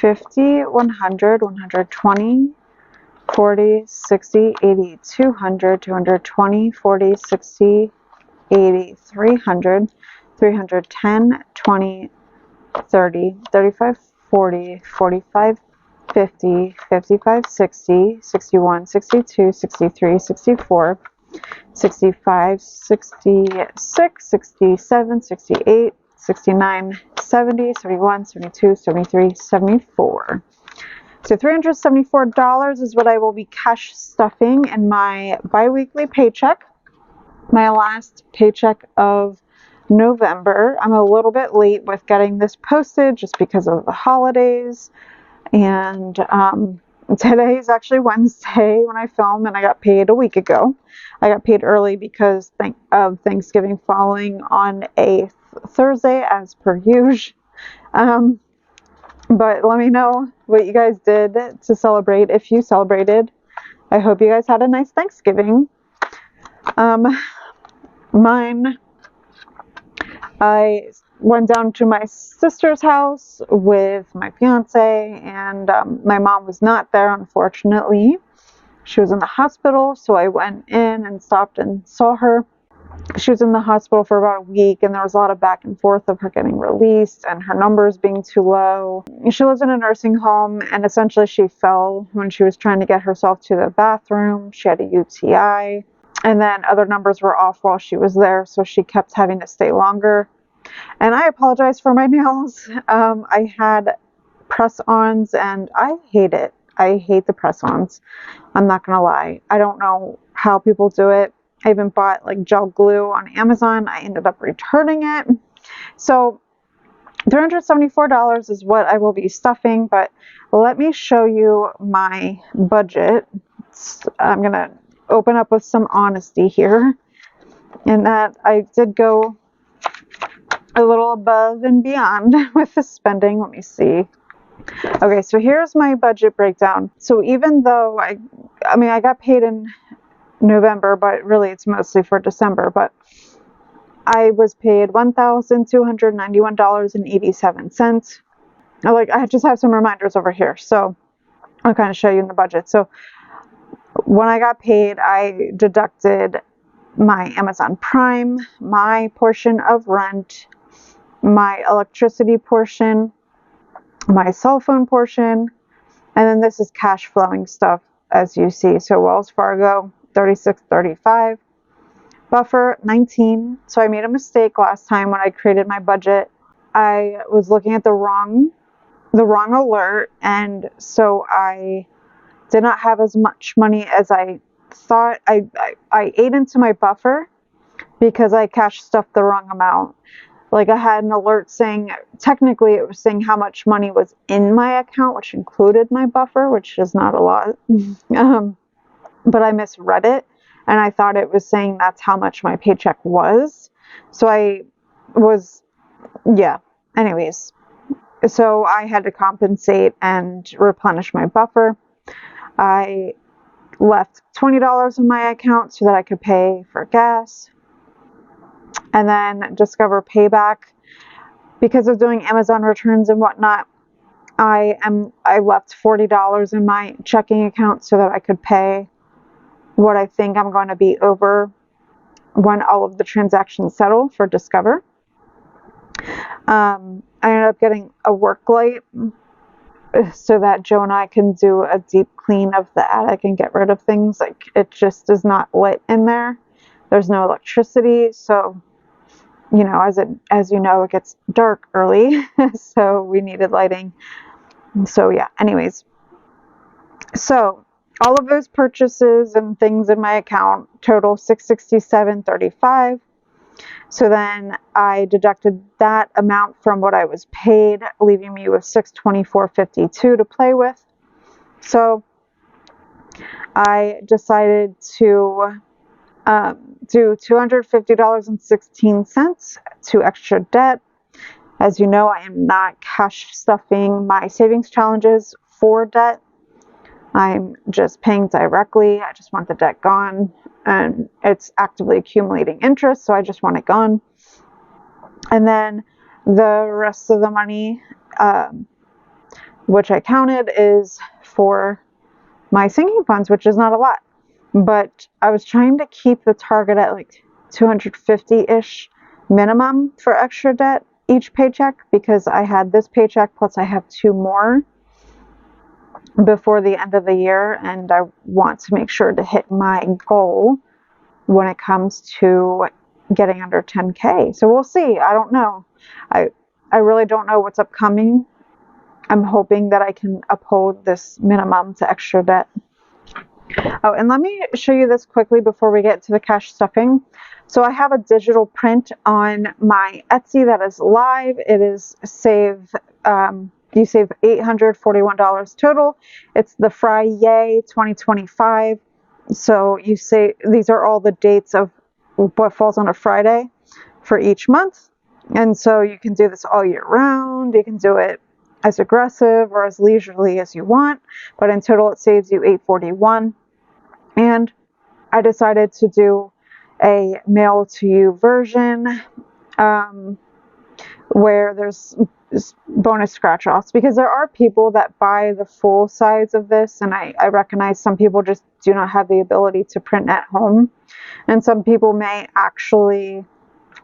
50, 100, 120, 40, 60, 80, 200, 220, 40, 60, 80, 300, 310, 20, 30, 35, 40, 45, 50, 55, 60, 61, 62, 63, 64, 65, 66, 67, 68, 69, 70, 71, 72, 73, 74. So $374 is what I will be cash stuffing in my bi-weekly paycheck. My last paycheck of November. I'm a little bit late with getting this posted just because of the holidays. And today is actually Wednesday when I film, and I got paid a week ago. I got paid early because of Thanksgiving falling on a Thursday as per usual. But let me know what you guys did to celebrate, if you celebrated. I hope you guys had a nice Thanksgiving. Mine, I went down to my sister's house with my fiance, and my mom was not there, unfortunately. She was in the hospital, so I went in and stopped and saw her. She was in the hospital for about a week, and there was a lot of back and forth of her getting released and her numbers being too low. She lives in a nursing home, and essentially she fell when she was trying to get herself to the bathroom. She had a UTI, and then other numbers were off while she was there, so she kept having to stay longer. And I apologize for my nails. I had press-ons, and I hate it. I hate the press-ons. I'm not gonna lie. I don't know how people do it. I even bought like gel glue on Amazon. I ended up returning it. So $374 is what I will be stuffing, but let me show you my budget. I'm going to open up with some honesty here, in that I did go a little above and beyond with the spending. Let me see. Okay, so here's my budget breakdown. So even though I got paid in November, but really it's mostly for December, but I was paid $1,291.87. I just have some reminders over here, so I'll kind of show you in the budget. So when I got paid, I deducted my Amazon Prime, my portion of rent, my electricity portion, my cell phone portion, and then this is cash flowing stuff, as you see. So Wells Fargo, $36.35, buffer 19. So I made a mistake last time when I created my budget. I was looking at the wrong alert, and so I did not have as much money as I thought. I ate into my buffer because I cash stuffed the wrong amount. Like, I had an alert saying, technically it was saying how much money was in my account, which included my buffer, which is not a lot. But I misread it, and I thought it was saying that's how much my paycheck was. So anyways. So I had to compensate and replenish my buffer. I left $20 in my account so that I could pay for gas. And then Discover Payback, because of doing Amazon returns and whatnot, I left $40 in my checking account so that I could pay what I think I'm going to be over when all of the transactions settle for Discover. I ended up getting a work light so that Joe and I can do a deep clean of the attic and get rid of things. Like, it just is not lit in there. There's no electricity, so as you know, it gets dark early, so we needed lighting. So yeah, anyways. So all of those purchases and things in my account total $667.35. So then I deducted that amount from what I was paid, leaving me with $624.52 to play with. So I decided to do $250.16 to extra debt. As you know, I am not cash stuffing my savings challenges for debt. I'm just paying directly. I just want the debt gone, and it's actively accumulating interest, so I just want it gone. And then the rest of the money which I counted is for my sinking funds, which is not a lot. But I was trying to keep the target at like 250-ish minimum for extra debt each paycheck, because I had this paycheck plus I have 2 more before the end of the year, and I want to make sure to hit my goal when it comes to getting under 10K. So we'll see. I don't know. I really don't know what's upcoming. I'm hoping that I can uphold this minimum to extra debt. Oh, and let me show you this quickly before we get to the cash stuffing. So I have a digital print on my Etsy that is live. It is you save $841 total. It's the Friday 2025. So you say these are all the dates of what falls on a Friday for each month. And so you can do this all year round. You can do it as aggressive or as leisurely as you want, but in total it saves you $841. And I decided to do a mail to you version where there's bonus scratch offs, because there are people that buy the full size of this, and I recognize some people just do not have the ability to print at home, and some people may actually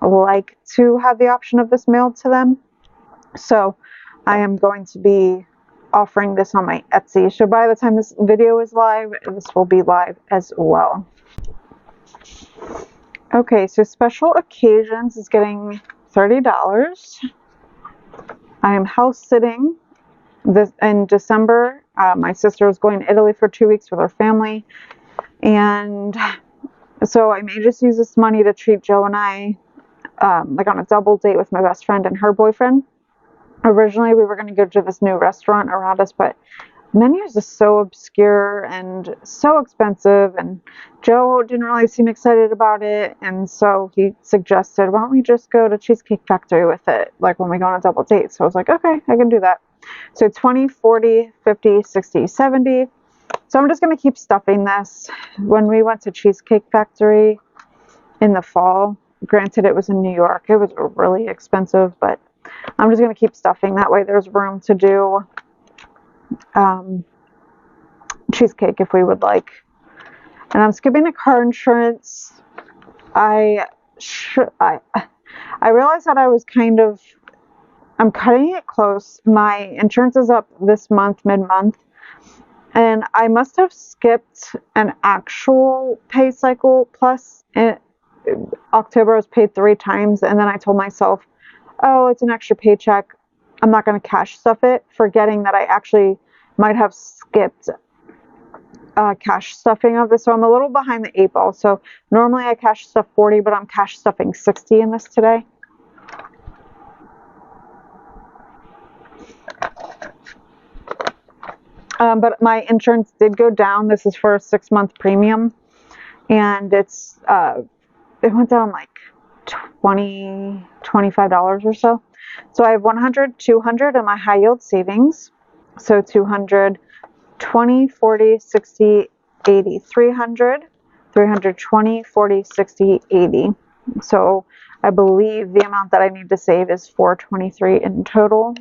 like to have the option of this mailed to them. So I am going to be offering this on my Etsy. So by the time this video is live, this will be live as well. Okay, so special occasions is getting $30. I am house sitting this in December. My sister is going to Italy for 2 weeks with her family, and so I may just use this money to treat Joe and I like on a double date with my best friend and her boyfriend. Originally, we were going to go to this new restaurant around us, but menus are so obscure and so expensive, and Joe didn't really seem excited about it, and so he suggested, why don't we just go to Cheesecake Factory with it, like when we go on a double date. So I was like, okay, I can do that. So 20, 40, 50, 60, 70. So I'm just going to keep stuffing this. When we went to Cheesecake Factory in the fall, granted it was in New York, it was really expensive, but I'm just going to keep stuffing. That way there's room to do cheesecake if we would like. And I'm skipping the car insurance. I realized that I was I'm cutting it close. My insurance is up this month, mid-month, and I must have skipped an actual pay cycle. Plus October I was paid 3 times, and then I told myself, oh, it's an extra paycheck, I'm not going to cash stuff it, forgetting that I actually might have skipped cash stuffing of this. So I'm a little behind the 8 ball. So normally I cash stuff 40, but I'm cash stuffing 60 in this today. But my insurance did go down. This is for a 6-month premium, and it went down like $20, $25 or so. So I have 100, 200 in my high yield savings. So 200, 20, 40, 60, 80, 300, 320, 40, 60, 80. So I believe the amount that I need to save is $423 in total.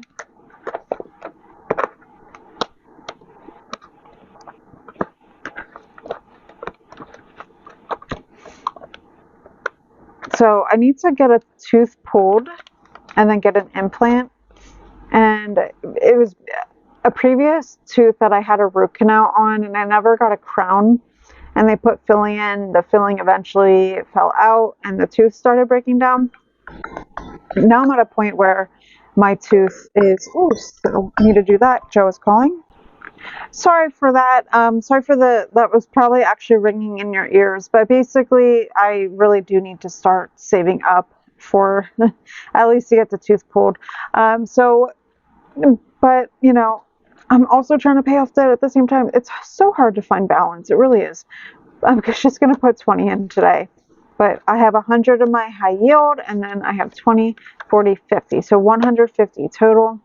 So I need to get a tooth pulled and then get an implant. And it was a previous tooth that I had a root canal on, and I never got a crown. And they put filling in. The filling eventually fell out, and the tooth started breaking down. Now I'm at a point where my tooth is, oh, so I need to do that. Joe is calling. Sorry for that. Sorry for that was probably actually ringing in your ears. But basically, I really do need to start saving up for at least to get the tooth pulled. But you know, I'm also trying to pay off debt at the same time. It's so hard to find balance. It really is. I'm just going to put 20 in today. But I have 100 in my high yield, and then I have 20, 40, 50. So 150 total.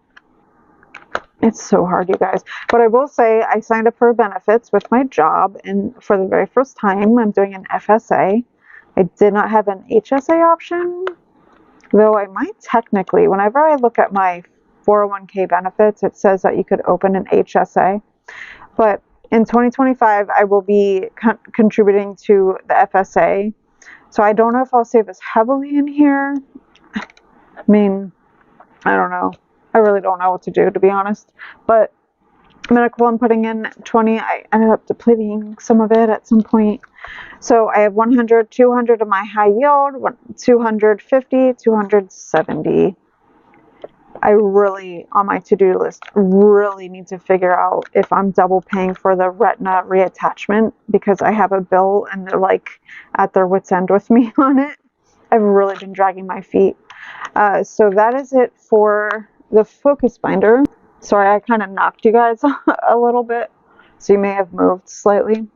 It's so hard, you guys. But I will say I signed up for benefits with my job, and for the very first time, I'm doing an FSA. I did not have an HSA option, though I might technically. Whenever I look at my 401k benefits, it says that you could open an HSA. But in 2025, I will be contributing to the FSA. So I don't know if I'll save as heavily in here. I mean, I don't know. I really don't know what to do, to be honest. But medical, I'm putting in 20. I ended up depleting some of it at some point. So I have 100, 200 of my high yield, 250, 270. I really, on my to-do list, really need to figure out if I'm double paying for the retina reattachment, because I have a bill and they're like at their wit's end with me on it. I've really been dragging my feet. So that is it for the focus binder. Sorry, I kind of knocked you guys a little bit, so you may have moved slightly.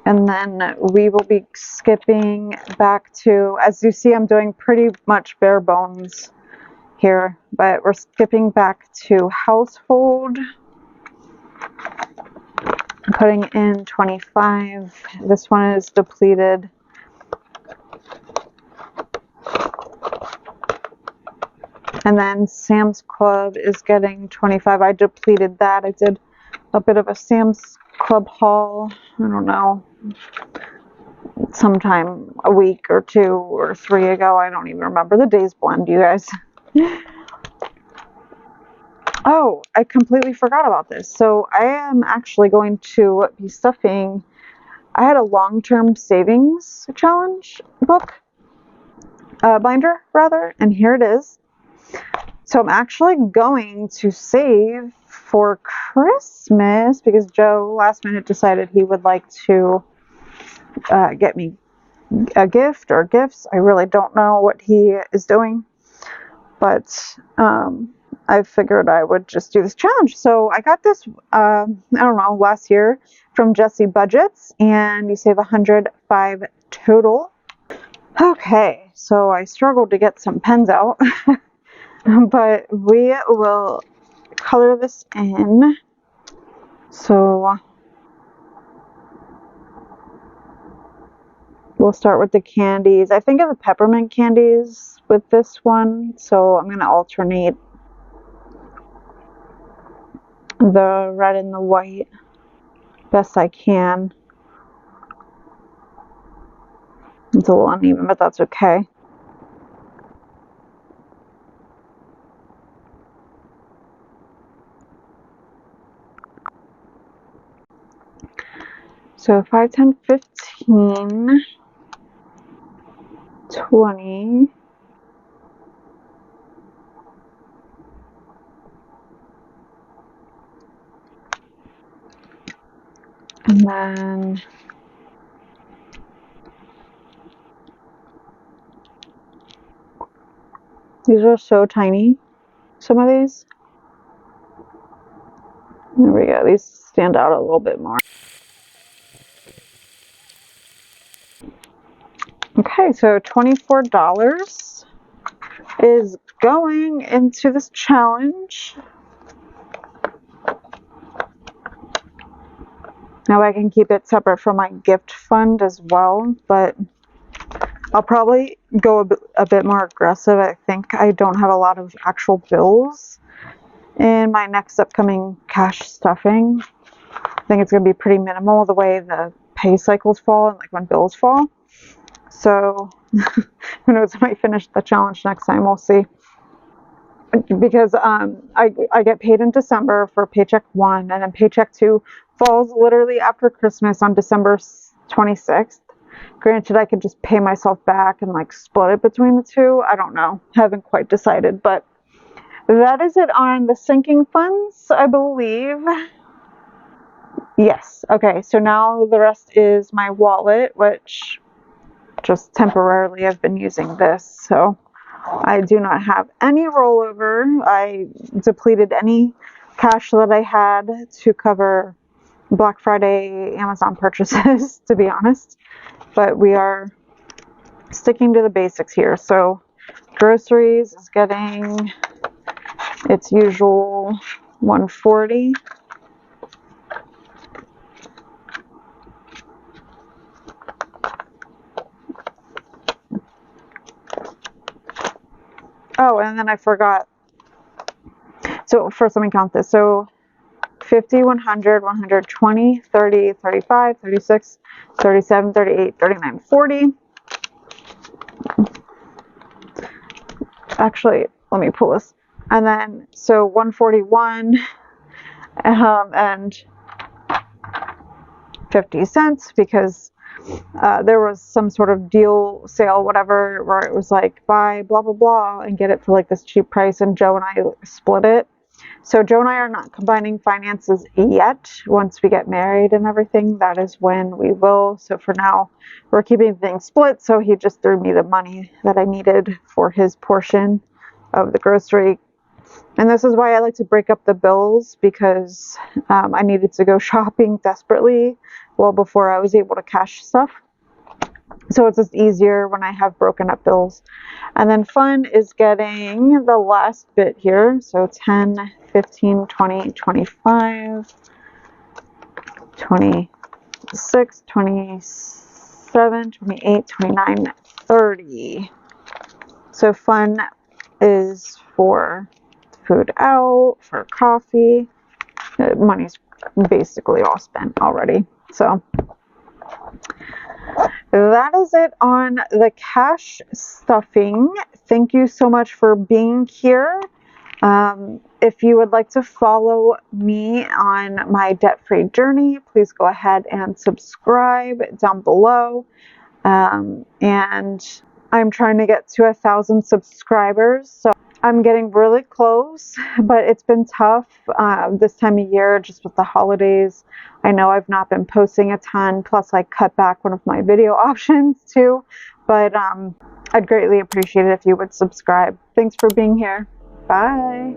And then we will be skipping back to, as you see, I'm doing pretty much bare bones here, but we're skipping back to household. I'm putting in 25. This one is depleted. And then Sam's Club is getting 25. I depleted that. I did a bit of a Sam's Club haul. I don't know, sometime a week or 2 or 3 ago. I don't even remember. The days blend, you guys. Oh, I completely forgot about this. So I am actually going to be stuffing. I had a long-term savings challenge book, binder rather, and here it is. So I'm actually going to save for Christmas because Joe last minute decided he would like to get me a gift or gifts. I really don't know what he is doing, but I figured I would just do this challenge. So I got this, I don't know, last year from Jesse Budgets, and you save $105 total. Okay, so I struggled to get some pens out, but we will color this in. So we'll start with the candies. I think of the peppermint candies with this one, so I'm going to alternate the red and the white best I can. It's a little uneven, but that's okay. So 5, 10, 15, 20. And then these are so tiny, some of these. There we go. These stand out a little bit more. Okay, so $24 is going into this challenge. Now I can keep it separate from my gift fund as well, but I'll probably go a bit more aggressive. I think I don't have a lot of actual bills in my next upcoming cash stuffing. I think it's going to be pretty minimal the way the pay cycles fall and like when bills fall. So who knows, I might finish the challenge next time. We'll see. Because I get paid in December for paycheck 1, and then paycheck 2 falls literally after Christmas on December 26th. Granted, I could just pay myself back and like split it between the two. I don't know. Haven't quite decided, but that is it on the sinking funds, I believe. Yes. Okay, so now the rest is my wallet, which just temporarily I've been using this, so I do not have any rollover. I depleted any cash that I had to cover Black Friday Amazon purchases, to be honest. But we are sticking to the basics here. So groceries is getting its usual $140. Oh, and then I forgot. So first, let me count this. So 50, 100, 120, 30, 35, 36, 37, 38, 39, 40. Actually, let me pull this. And then, so 141 and 50 cents because there was some sort of deal, sale, whatever, where it was like buy blah blah blah and get it for like this cheap price, and Joe and I split it. So Joe and I are not combining finances yet. Once we get married and everything, that is when we will. So for now, we're keeping things split. So he just threw me the money that I needed for his portion of the grocery. And this is why I like to break up the bills, because I needed to go shopping desperately well before I was able to cash stuff. So it's just easier when I have broken up bills. And then fun is getting the last bit here. So 10, 15, 20, 25, 26, 27, 28, 29, 30. So fun is for food out, for coffee. Money's basically all spent already. So that is it on the cash stuffing. Thank you so much for being here. If you would like to follow me on my debt-free journey, please go ahead and subscribe down below. And I'm trying to get to 1,000 subscribers, so I'm getting really close, but it's been tough this time of year just with the holidays. I know I've not been posting a ton, plus I cut back one of my video options too, but I'd greatly appreciate it if you would subscribe. Thanks for being here. Bye.